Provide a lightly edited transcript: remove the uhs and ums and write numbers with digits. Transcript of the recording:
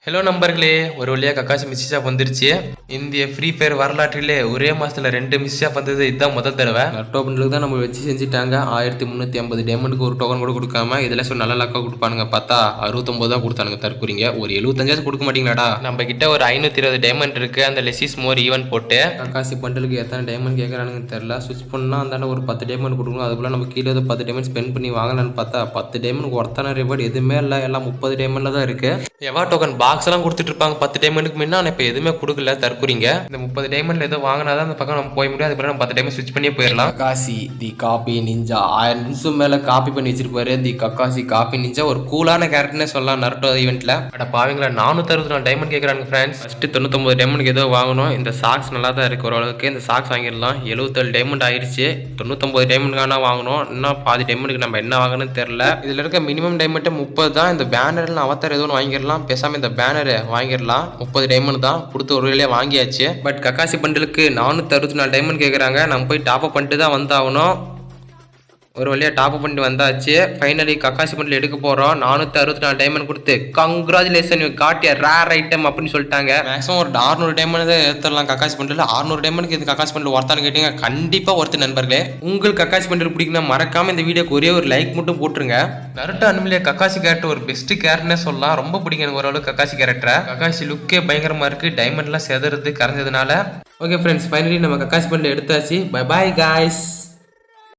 Hello நண்பர்களே, ஒரு வழியா கக்காசி மிஸ்ஸி ஷாப் வந்துருச்சு. இந்திய ஃப்ரீ ஃபயர் வரலாற்றிலே ஒரே மாசத்துல 2 மிஸ்ஸி ஷாப் வந்தது இதுதான் முதல் தடவை. டோக்கனுக்கு தான் நம்ம வச்சு செஞ்சுட்டாங்க. 1350 டைமண்டுக்கு ஒரு டோக்கன் கூட கொடுக்காம இதில் நல்ல லக்கா கொடுப்பானுங்க. பார்த்தா 69 தான் கொடுத்தானுங்க. தற்கூறிங்க ஒரு 75 கொடுக்க மாட்டீங்களாடா. நம்ம கிட்ட ஒரு 520 டைமண்ட் இருக்கு. அந்த லெசிஸ் மோர் ஈவன் போட்டு கக்காசி பண்டலுக்கு எத்தனை டைமண்ட் கேட்கறானுன்னு தெரியல. ஸ்விட்ச் பண்ணா அந்த ஒரு 10 டைமண்ட் கொடுக்கணும். அதுக்குள்ள நம்ம கீழே 10 டைமண்ட் ஸ்பெண்ட் பண்ணி வாங்கலான்னு பார்த்தா 10 டைமண்ட் ஒருத்தான ரிவார்டு எதுவுமே இல்லை. எல்லாம் 30 டைமண்ட்ல தான் இருக்கு. எவா டோக்கன் பாக்ஸ் எல்லாம் கொடுத்துட்டு இருப்பாங்க 10 டைமண்டுக்கு முன்னா. இப்போ எதுவுமே கொடுக்கல. தற்கூறிங்க இந்த 30 டைமண்ட்ல ஏதோ வாங்கினாதான் அந்த பக்கம் நம்ம போய் முடியாது. அதுக்கு நம்ம 10 டைமண்ட் ஸ்விட்ச் பண்ணியே போயிடலாம். கக்காசி தி காப்பி நிஞ்சா 1000 நிமிஷம் மேல காப்பி பண்ணி வச்சிருப்பாரு. தி கக்காசி காப்பி நிஞ்சா ஒரு கூலான கேரக்டர்னே சொல்லலாம். நருட்டோ ஈவெண்ட்ல அட பாவீங்களா 464 டைமண்ட் கேட்கறாங்க ஃப்ரெண்ட்ஸ். ஃபர்ஸ்ட் 99 டைமண்ட் ஏதோ வாங்கணும். இந்த சாக்ஸ் நல்லா தான் இருக்கு ஓரளவுக்கு. இந்த சாக்ஸ் வாங்கிடலாம். 77 டைமண்ட் ஆயிடுச்சு. 99 டைமண்ட்கான வாங்கணும். இன்னும் பாதி டைமண்டுக்கு நம்ம என்ன வாங்கணும்னு தெரியல. இதுல இருக்க மினிமம் டைமண்ட் 30 தான். இந்த பேனர்ல அவத்தார் ஏதோ வாங்கிடலாம். பேசாம இந்த பேனர் வாங்கிடலாம். 30 டைமண்ட் தான் கொடுத்து ஒரு வேலையை வாங்கியாச்சு. பட் கக்காசி பண்டலுக்கு 464 டைமண்ட் கேட்குறாங்க. நம்ம போய் டாப் அப் பண்ணிட்டு தான் வந்தாகணும். ஒரு வழியாக டாப் அப் பண்ணிட்டு வந்தாச்சு. ஃபைனலி கக்காசி பண்டில் எடுக்க போகிறோம். 464 டைமண்ட் கொடுத்து congratulation you got a rare item அப்படின்னு சொல்லிட்டாங்க. மேக்ஸிமம் ஒரு 600 டைமண்ட் தான் எடுத்துடலாம் கக்காசி பண்டில். 600 டைமண்ட்க்கு இது கக்காசி பண்டில் ஒருத்தான்னு கேட்டீங்க. கண்டிப்பாக ஒருத்தர் நண்பர்களே. உங்களுக்கு கக்காசி பண்டில் பிடிக்கணும் மறக்காம இந்த வீடியோக்கு ஒரே ஒரு லைக் மட்டும் போட்டுருங்க. நருட்டோ அனிமிலே கக்காசி கேரக்டர் ஒரு பெஸ்ட் கேரக்டர்னே சொல்லலாம். ரொம்ப பிடிக்கும் எனக்கு ஓரளவுக்கு கக்காசி கேரக்டரை. கக்காசி லுக்கே பயங்கரமாக இருக்குது. டைமண்ட்லாம் செதறது கரைஞ்சதுனால. ஓகே ஃப்ரெண்ட்ஸ், ஃபைனலி நம்ம கக்காசி பண்டில் எடுத்தாச்சு. Bye bye guys.